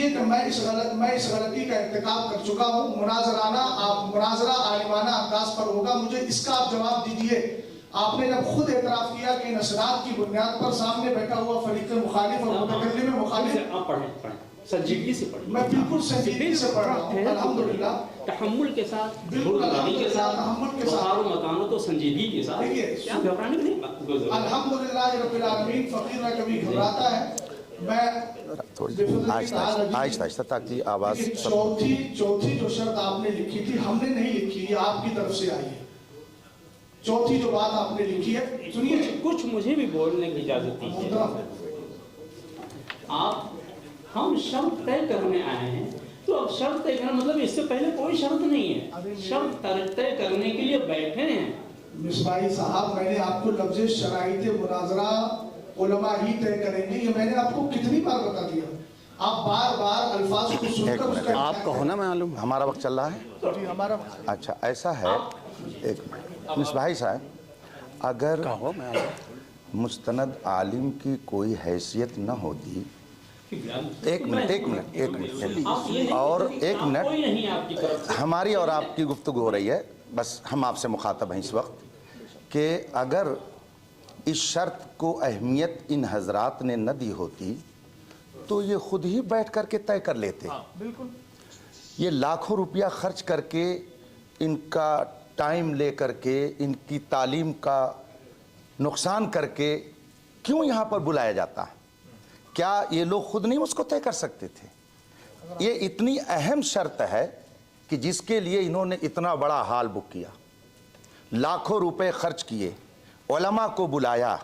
دیجئے کہ میں اس غلطی کا ارتکاب کر چکا ہوں، مناظرہ عالمانہ انداز پر ہوگا، مجھے اس کا آپ جواب دیجئے۔ آپ نے جب خود اعتراف کیا کہ نصرات کی بنیاد پر سامنے بیٹھا ہوا فریق مخالف اور متکلم مخالف، آپ پڑھیں سنجیدگی سے پڑھیں، میں بالکل سنجیدگی سے پڑھ رہا ہوں الحمدللہ، تحمل کے ساتھ، بالکل کے ساتھ، تحمل کے ساتھ، وقار و متانت و سنجیدگی کے ساتھ، کیا گھبرانے کی نہیں؟ الحمدللہ رب العالمین، فقیر نہ کبھی گھبراتا ہے۔ میں آہستہ تاکہ آواز چوتھی جو شرط آپ نے لکھی تھی، ہم نے نہیں لکھی، یہ آپ کی طرف سے آئی ہے۔ چوتھی جو بات آپ نے لکھی ہے، سنیے، کچھ مجھے بھی بولنے کی اجازت دیجیے۔ ہم شرط طے کرنے آئے ہیں، تو اب شرط طے کرنا مطلب اس سے پہلے کوئی شرط نہیں ہے، شرط طے کرنے کے لیے بیٹھے ہیں۔ مصباحی صاحب، میں نے آپ کو لفظ شرائط مناظرہ علماء ہی طے کریں گے، یہ میں نے آپ کو کتنی بار بتا دیا، آپ بار بار الفاظ کو سن کر اس کا آپ کہو نا، معلوم ہمارا وقت چل رہا ہے۔ اچھا ایسا ہے، ایک منٹ مصباحی صاحب، اگر مستند عالم کی کوئی حیثیت نہ ہوتی، ایک منٹ اور ایک منٹ، ہماری اور آپ کی گفتگو ہو رہی ہے، بس ہم آپ سے مخاطب ہیں اس وقت، کہ اگر اس شرط کو اہمیت ان حضرات نے نہ دی ہوتی تو یہ خود ہی بیٹھ کر کے طے کر لیتے۔ یہ لاکھوں روپیہ خرچ کر کے، ان کا ٹائم لے کر کے، ان کی تعلیم کا نقصان کر کے کیوں یہاں پر بلایا جاتا؟ کیا یہ لوگ خود نہیں اس کو طے کر سکتے تھے؟ یہ اتنی اہم شرط ہے کہ جس کے لیے انہوں نے اتنا بڑا ہال بک کیا، لاکھوں روپے خرچ کیے، علماء کو بلایا،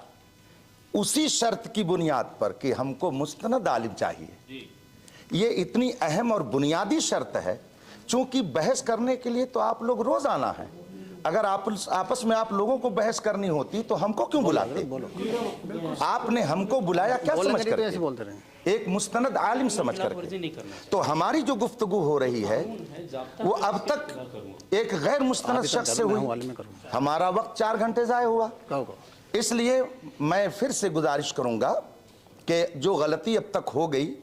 اسی شرط کی بنیاد پر کہ ہم کو مستند عالم چاہیے۔ یہ اتنی اہم اور بنیادی شرط ہے، چونکہ بحث کرنے کے لیے تو آپ لوگ روز آنا ہے، اگر آپس میں آپ لوگوں کو بحث کرنی ہوتی تو ہم کو کیوں بلاتے؟ آپ نے ہم کو بلایا کیا سمجھ کر کے؟ ایک مستند عالم سمجھ کر کے۔ تو ہماری جو گفتگو ہو رہی ہے وہ اب تک ایک غیر مستند شخص سے ہوئی، ہمارا وقت 4 گھنٹے ضائع ہوا۔ اس لیے میں پھر سے گزارش کروں گا کہ جو غلطی اب تک ہو گئی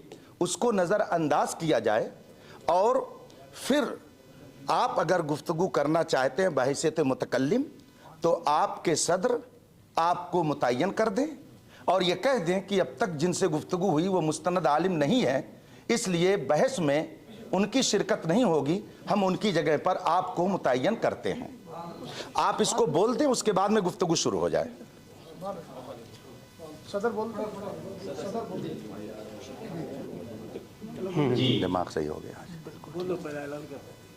اس کو نظر انداز کیا جائے، اور پھر آپ اگر گفتگو کرنا چاہتے ہیں بحیثیت متکلم تو آپ کے صدر آپ کو متعین کر دیں اور یہ کہہ دیں کہ اب تک جن سے گفتگو ہوئی وہ مستند عالم نہیں ہے، اس لیے بحث میں ان کی شرکت نہیں ہوگی، ہم ان کی جگہ پر آپ کو متعین کرتے ہیں۔ آپ اس کو بول دیں، اس کے بعد میں گفتگو شروع ہو جائے۔ صدر بول جی دماغ صحیح ہو گیا۔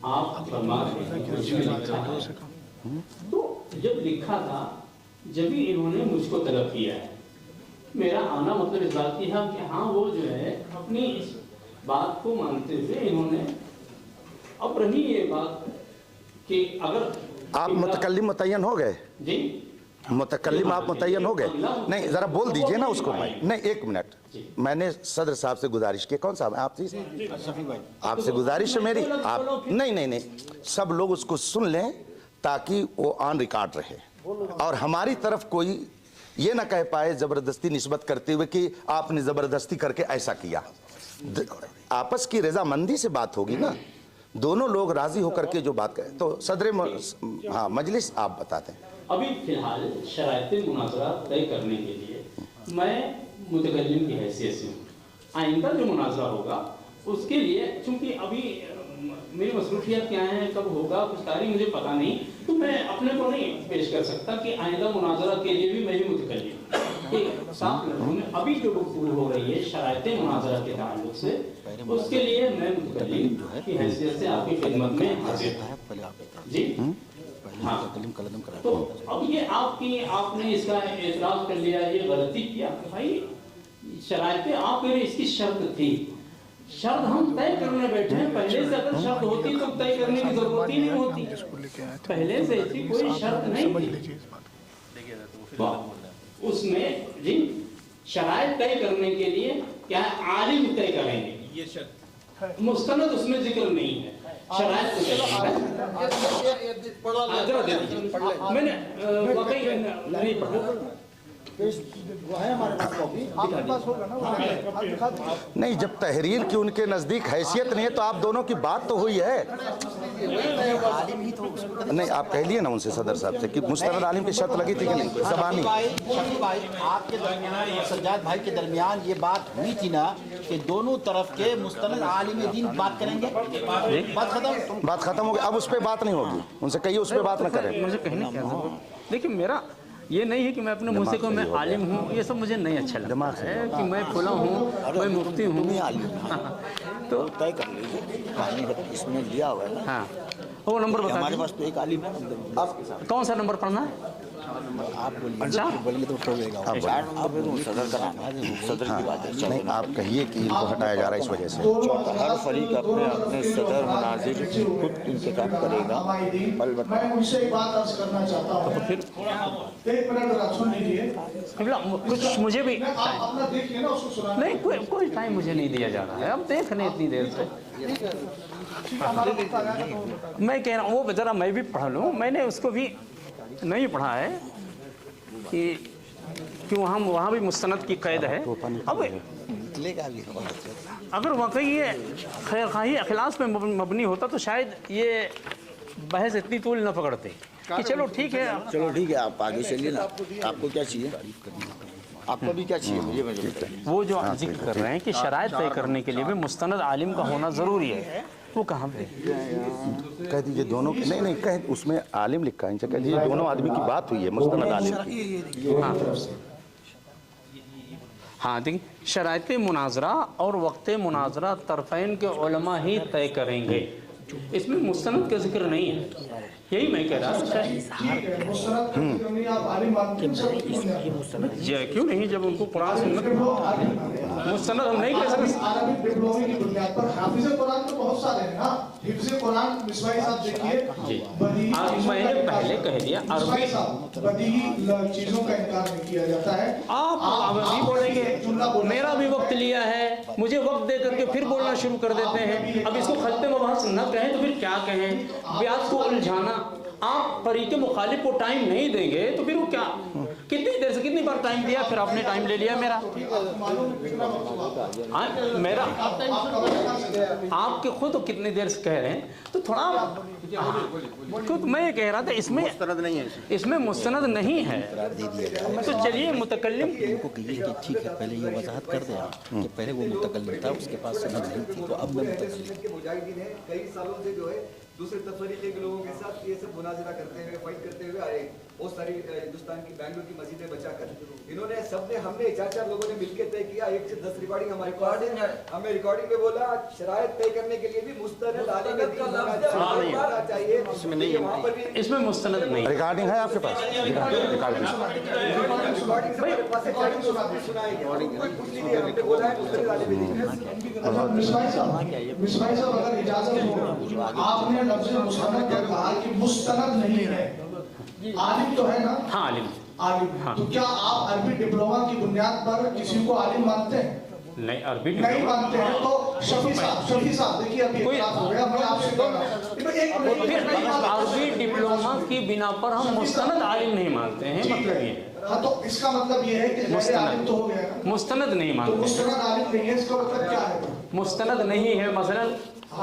آپ تو جب لکھا تھا، جب ہی انہوں نے مجھ کو طلب کیا ہے، میرا آنا مطلب اس بات کی تھا کہ ہاں وہ جو ہے اپنی اس بات کو مانتے ہوئے انہوں نے، اب رہی یہ بات کہ اگر آپ متکلم متعین ہو گئے؟ جی متکلم آپ متعین ہو گئے؟ نہیں ذرا بول دیجئے نا اس کو۔ نہیں ایک منٹ، میں نے صدر صاحب سے گزارش کی، کون صاحب آپ تھی؟ آپ سے گزارش ہے میری، آپ نہیں سب لوگ اس کو سن لیں تاکہ وہ آن ریکارڈ رہے، اور ہماری طرف کوئی یہ نہ کہہ پائے زبردستی نسبت کرتے ہوئے کہ آپ نے زبردستی کر کے ایسا کیا۔ آپس کی رضامندی سے بات ہوگی نا، دونوں لوگ راضی ہو کر کے جو بات کریں۔ تو صدر ہاں مجلس آپ بتاتے ہیں۔ ابھی فی الحال شرائط مناظرہ طے کرنے کے لیے میں متکلم کی حیثیت سے ہوں، آئندہ جو مناظرہ ہوگا اس کے لیے چونکہ ابھی میری مصروفیات کیا ہیں، کب ہوگا، کچھ تاریخ مجھے پتہ نہیں، تو میں اپنے کو نہیں پیش کر سکتا کہ آئندہ مناظرہ کے لیے بھی میں ہی متکلم صاف لفظوں میں ابھی جو گفتگو ہو رہی ہے شرائط مناظرہ کے تعلق سے، اس کے لیے میں متکلم کی حیثیت سے آپ کی خدمت میں حاضر ہوں۔ جی ہاں، تو اب یہ آپ نے اس کا اعتراض کر لیا، یہ غلطی کیا، بھائی شرائطیں آپ کے لیے اس کی شرط تھی، شرط ہم طے کرنے بیٹھے ہیں، پہلے سے اگر شرط ہوتی تو طے کرنے کی ضرورت ہی نہیں ہوتی، پہلے سے ایسی کوئی شرط نہیں تھی۔ اس میں جی شرائط طے کرنے کے لیے کیا عالم طے کریں گے، یہ شرط مستند اس میں ذکر نہیں ہے، شرائط کو میں نے واقعی نہیں پڑھا، वो है हमारे पास कॉपी, आपके पास होगा ना, आप दिखा दो। नहीं, जब तहरीर की उनके नज़दीक हैसियत नहीं है तो आप दोनों की बात तो हुई है। नहीं, आप कह लिए ना उनसे सदर साहब से कि मुस्तनद आलिम की शर्त लगी थी कि नहीं ज़बानी। शफी भाई आपके दरमियान और सज्जाद भाई के दरमियान ये बात हुई थी ना कि दोनों तरफ के मुस्तनद आलिम दीन बात करेंगे, बात खत्म। बात खत्म हो गई, अब उस पर बात नहीं होगी, उनसे कहिए उस पर बात ना करें। मुझे कहने क्या जरूरत। देखिए मेरा ये नहीं है कि मैं अपने मुंह से कहूँ मैं आलिम हूँ, ये सब मुझे नहीं अच्छा लगता है कि मैं फुला हूँ, मैं मुफ्ती हूँ। तो तय कर लीजिए, इसमें लिया हुआ है ना। हाँ, वो नंबर बता हमारे दीजिए। पास तो एक आलिम है, कौन सा नंबर पढ़ना है? आप अच्छा, बोलेंगे तो ठोकेगा। 4 नंबर पे तो सदर का नाम है, सदर की बात है। नहीं, आप कहिए कि इनको हटाया जा रहा है इस वजह से। हर फरीक अपने अपने सदर मुनाजिर खुद इंतखाब करेगा। अलबत्ता मैं उनसे एक बात अर्ज करना चाहता हूँ, तो फिर एक मिनट जरा सुन लीजिए। कुछ मुझे भी आप अपना देखिए ना, उसको सुना नहीं, कोई टाइम मुझे नहीं दिया जा रहा है। अब देख लें इतनी देर से। मैं कह रहा हूँ वो जरा मैं भी पढ़ लूँ। मैंने उसको भी नहीं पढ़ा है कि वहाँ भी मुस्तनद की कैद है। अब निकलेगा भी। अगर वाकई ये खैरखाही अखलास पे मबनी होता तो शायद ये बहस इतनी तूल न पकड़ते कि चलो ठीक है। चलो ठीक है, आप आगे चलिए ना। आपको क्या चाहिए? आपको भी क्या चाहिए मुझे बताइए। वो जो आप जिक्र कर रहे हैं कि शराइत तय करने के लिए भी मुस्तनद आलिम का होना ज़रूरी है, वो कहाँ पे? कह दीजिए दोनों की, नहीं कह, उसमें आलिम लिखा है, इनसे कह दीजिए दोनों आदमी की बात हुई है मुस्तनद आलिम की। हाँ देखिए, शराइत मुनाजरा और वक्त मुनाजरा तरफ़ैन के उलमा ही तय करेंगे, इसमें मुस्तनद का जिक्र नहीं है। यही मैं कह रहा था। क्यों नहीं, जब उनको कुरान सुन्नत मुस्तनद हम नहीं कह सकते। अरबिक डिप्लोमे की बुनियाद पर हाफिज़ कुरान तो बहुत सारे हैं ना। हिफ्ज़ कुरान मिसबाही साहब देखिए, मैंने पहले कह दिया अरबी बदीही चीजों का इनकार नहीं किया जाता है। आप अभी बोलेंगे, मेरा भी वक्त लिया है, मुझे वक्त दे करके फिर बोलना शुरू कर देते हैं। अब इसको खत्ते मबहस न कहें तो फिर क्या कहें? ब्याज को उलझाना, आप फरीक़े मुखालिफ को टाइम नहीं देंगे तो फिर वो क्या, कितनी देर से कितनी बार टाइम दिया, फिर आपने टाइम ले लिया मेरा। मेरा आपके खुद कितनी देर से कह रहे हैं, तो थोड़ा खुद मैं ये कह रहा था इसमें मुस्तनद नहीं है, इसमें मुस्तनद नहीं है। तो चलिए मुतकल्लिम उनको कहिए कि ठीक है, पहले ये वजाहत कर दे आप कि पहले वो मुतकल्लिम था, उसके पास सनद नहीं थी, तो अब मैं मुतकल्लिम। के मुजाहिदीन हैं, कई सालों से जो है दूसरे तफरीके के लोगों के साथ ये सब मुनाजरा करते हुए, फाइट करते हुए आए। बहुत सारी हिंदुस्तान की बैंगलोर की मस्जिदें बचाकर इन्होंने सबने, हमने 4 लोगों ने मिलकर तय किया। 1 से 10 रिकॉर्डिंग हमारे पास है। हमें रिकॉर्डिंग में बोला शरायत तय करने के लिए भी मुस्तनद आलिम का चाहिए। इसमें नहीं है, वहाँ पर भी इसमें मुस्तनद नहीं। रिकॉर्डिंग है आपके पास? रिकॉर्डिंग हमारे पास है, सुनाएंगे। कुछ नहीं दिया, हमने बोला है मुस्तनद आलिम। मिसबाही साहब अगर इजाजत हो, आपने लफ्ज़ मुस्तनद पर कहा कि मुस्तनद नहीं है, आलिम तो है ना? हाँ आलिम, आलिम। हाँ। तो क्या आप अरबी डिप्लोमा की बुनियाद पर किसी को आलिम मानते हैं? नहीं अरबी नहीं मानते हैं तो शफी साहब देखिए, अभी इख्तिलाफ हो गया, मैं आपसे कह रहा हूं, अरबी डिप्लोमा की बिना पर हम मुस्तनद आलिम नहीं मानते हैं, मतलब ये है। हाँ, तो इसका मतलब ये है कि जैसे आलिम तो हो गया ना, मुस्तनद नहीं तो मानते। मुस्तनद आलिम नहीं है, इसका मतलब क्या है? मुस्तनद नहीं है, मसलन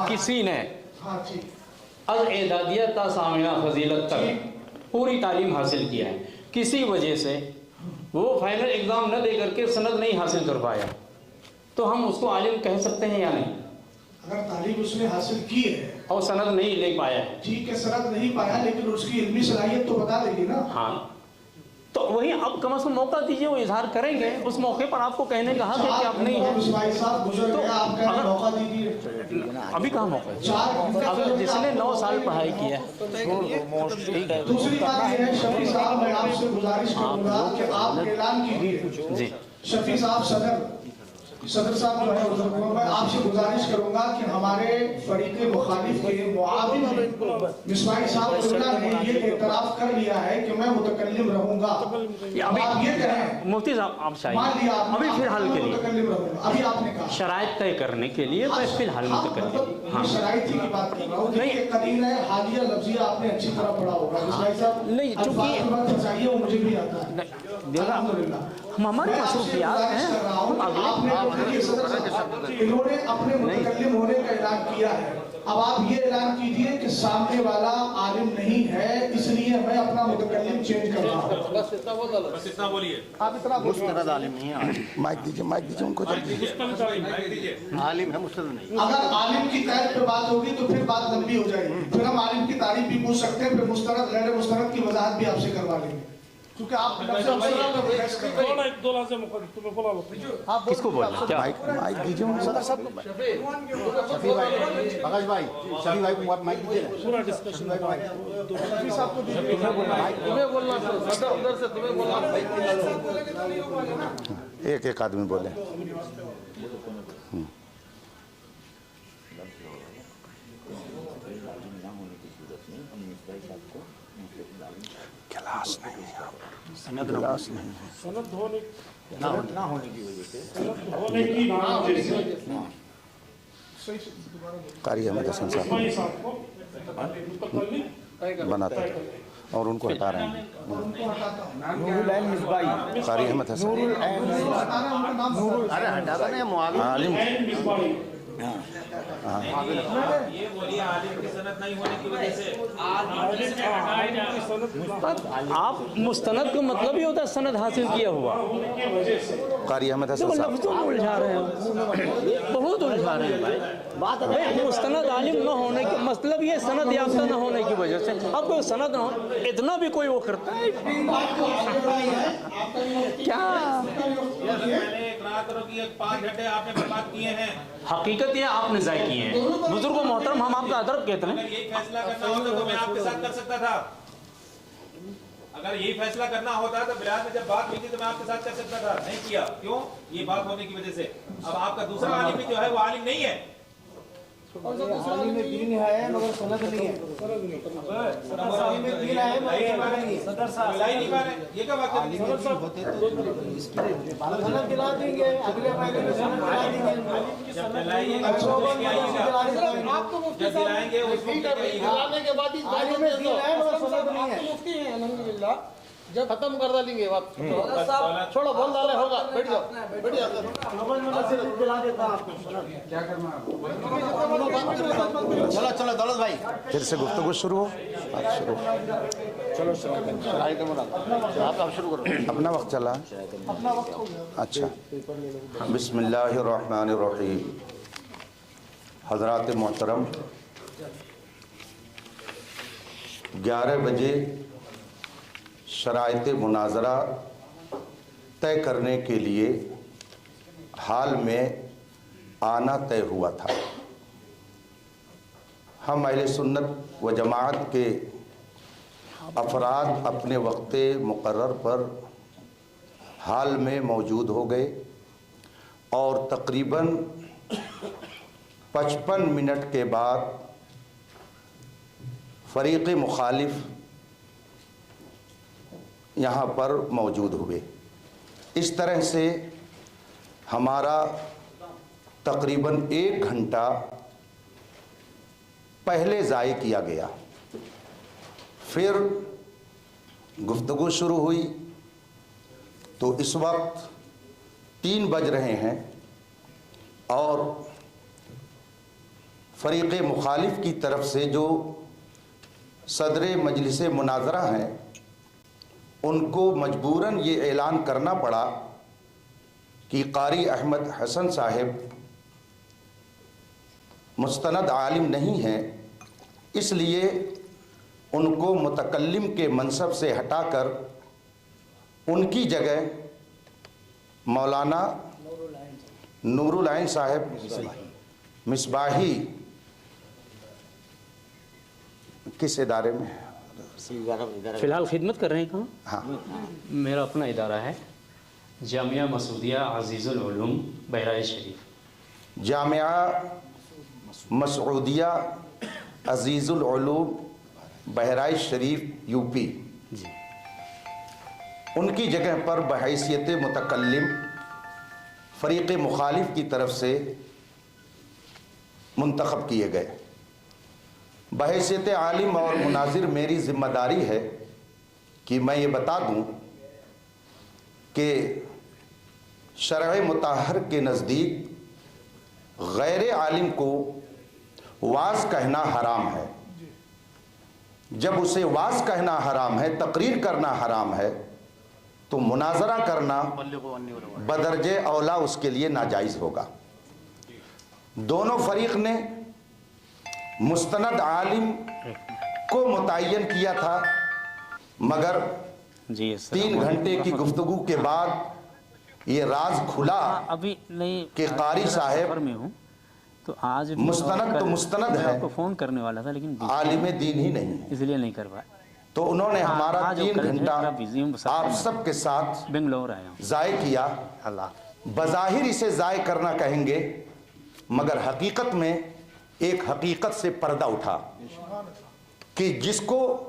किसी ने हाँ ठीक, अल-एदादिया ता सामिया फजीलत तक पूरी तालीम हासिल किया है, किसी वजह से वो फाइनल एग्जाम न दे करके सनद नहीं हासिल कर पाया, तो हम उसको आलिम कह सकते हैं या नहीं? अगर तालीम उसने हासिल की है और सनद नहीं ले पाया है, ठीक है, सनद नहीं पाया, लेकिन उसकी इल्मी सलाहियत तो बता देगी ना। हाँ, तो वही अब कम से कम मौका दीजिए, वो इजहार करेंगे, उस मौके पर आपको कहने का हक है कि आप नहीं है। भाई साहब गुजर तो गया, आप कह रहे हैं अगर- मौका दीजिए। अभी कहाँ मौका है? 4 अगर जिसने 9 साल पढ़ाई की है, दूसरी बात ये है, शफी साहब मैं आपसे गुजारिश करूंगा कि आप ऐलान कीजिए। जी शफी साहब, सदर साहब जो है उधर, मैं आपसे गुजारिश करूंगा कि हमारे फरीक़े मुखालिफ के मुआविन मिसबाही साहब उल्ला ने ये इतराफ कर लिया है कि मैं मुतकल्लिम रहूंगा। अभी आप ये कहें, मुफ्ती साहब आप मान चाहिए लिया आपने, अभी फिलहाल के लिए मुतकल्लिम रहूंगा, अभी आपने कहा शराइत तय करने के लिए मैं फिलहाल मुतकल्लिम। हाँ शराइती की बात कर रहा हूँ। नहीं। देखिए करीना हालिया लफ्जिया आपने अच्छी तरह पढ़ा होगा मिसबाही साहब, नहीं, चूंकि- अल्फाज में चाहिए वो मुझे भी आता है। हमारी मसरूफियात हैं, हम इन्होंने अपने मुतकल्लिम होने का ऐलान किया है। अब आप ये ऐलान कीजिए कि सामने वाला आलिम नहीं है, इसलिए मैं अपना मुतकल्लिम चेंज कर रहा हूँ। बस इतना बोलिए। आप इतना मुस्तनद आलिम नहीं है। माइक दीजिए उनको जल्दी। आलिम है, मुस्तनद नहीं। अगर आलिम की कैद पे बात होगी तो फिर बात लंबी हो जाएगी, फिर हम आलिम की तारीफ भी पूछ सकते हैं, फिर मुस्तनद गैर मुस्तनद की वजाहत भी आपसे करवा लेंगे, क्योंकि आप किसको बोलना क्या? माइक दीजिए उनको। शफी भाई, प्रकाश भाई, शफी भाई को माइक दीजिए ना। पूरा डिस्कशन शफी भाई को तुम्हें बोलना सर, उधर से तुम्हें बोलना। एक एक आदमी बोले। गिलास नहीं है, गिलास नहीं है। सनद होने ना होने की वजह से होने की वजह से कारी अहमद हसन साहब इस्माइल साहब को मुतकल्लिम बनाते हैं और उनको हटा रहे हैं। नूरुल ऐन मिसबाही, कारी अहमद हसन नूरुल ऐन अरे हटाता नहीं, मुआविन आलिम। मिसबाही। ये बोलिए आलिम की सनद नहीं होने की वजह से आलिम के हटाए जाने की सनद आप मुस्तनद का मतलब ही होता है सनद हासिल किया हुआ। होने की वजह से कारी अहमद हसन देखो साहब लफ्जों में उलझा रहे हैं, बहुत उलझा रहे हैं भाई। बात है मुस्तनद आलिम न होने के मतलब ये सनद याफ्ता न होने की वजह से। अब कोई सनद न हो, इतना भी कोई वो करता है क्या? पहले इकरार करो कि 5 घंटे आपने बर्बाद किए हैं। हकीकत ये आपने ज़ाय किए हैं। बुजुर्गों मोहतरम, हम आपका अदब कहते हैं। अगर यही फैसला करना होता तो मैं आपके साथ कर सकता था। अगर यही फैसला करना होता तो बिलाल में जब बात हुई थी तो मैं आपके साथ कर सकता था, नहीं किया। क्यों? ये बात होने की वजह से। अब आपका दूसरा आलिम भी जो है वो आलिम नहीं है। आलिम दीन है मगर सनद नहीं है। आलिम दीन है मगर सदर साहब मिला ही नहीं पा रहे। ये क्या बात है? होते तो सनद दिला देंगे, अगले महीने में सनद दिला देंगे। जब दिलाएंगे जब दिलाएंगे उसको दिलाने के बाद आलिम दीन है मगर सनद नहीं है। मुफ्ती हैं अल्हम्दुलिल्लाह, जब खत्म कर डालेंगे बात। छोड़ो बोल डाले होगा, बैठ जाओ बैठ जाओ। दिला देता आपको क्या करना है। चलो चलो दौलत भाई, फिर से गुफ्तगू शुरू हो। आप शुरू चलो आप शुरू करो। अपना वक्त चला। अच्छा, बिस्मिल्लाहिर्रहमानिर्रहीम। हज़रात मोहतरम, 11 बजे शराइत मुनाजरा तय करने के लिए हाल में आना तय हुआ था। हम अहले सुन्नत व जमात के अफराद अपने वक्त मुकर्रर पर हाल में मौजूद हो गए और तकरीबन 55 मिनट के बाद फ़रीक़ मुखालिफ यहाँ पर मौजूद हुए। इस तरह से हमारा तकरीबन 1 घंटा पहले ज़ाय किया गया। फिर गुफ्तगू शुरू हुई तो इस वक्त 3 बज रहे हैं और फ़रीक़ मुखालिफ की तरफ से जो सदर मजलिस मुनाजरा हैं उनको मजबूरन ये ऐलान करना पड़ा कि कारी अहमद हसन साहिब मुस्तनद आलिम नहीं हैं, इसलिए उनको मुतकल्लिम के मनसब से हटाकर उनकी जगह मौलाना नूरुल ऐन साहिब मिसबाही किस इदारे में फ़िलहाल खिदमत कर रहे हैं कहाँ? हाँ, मेरा अपना इदारा है जामिया मसूदिया अजीज़ुल उलूम बहराइच शरीफ। जामिया मसूदिया अजीज़ुल उलूम बहराइच शरीफ यूपी जी। उनकी जगह पर बहैसियत मुतकल्लिम फ़रीक़ मुखालिफ की तरफ से मुंतखब किए गए। बहैसियत आलिम और मुनाजिर मेरी ज़िम्मेदारी है कि मैं ये बता दूं کہ شرع مطہر کے نزدیک غیر عالم کو واز کہنا حرام ہے. جب اسے واز کہنا حرام ہے، تقریر کرنا حرام ہے، تو مناظرہ کرنا بدرجہ اولا اس کے لیے ناجائز ہوگا. دونوں فریق نے مستند عالم کو متعین کیا تھا، مگر 3 گھنٹے کی گفتگو کے بعد یہ راز کھلا ابھی نہیں کہ قاری صاحب میں ہوں تو آج مستند تو مستند ہے، آپ کو فون کرنے والا تھا لیکن عالم دین ہی نہیں ہے. اس لیے نہیں کر پایا. تو انہوں نے ہمارا آج 3 میرا بزی ہوں، گھنٹہ آپ سب کے ساتھ بنگلور آیا ہوں. ضائع کیا. اللہ بظاہر اسے ضائع کرنا کہیں گے، مگر حقیقت میں ایک حقیقت سے پردہ اٹھا کہ جس کو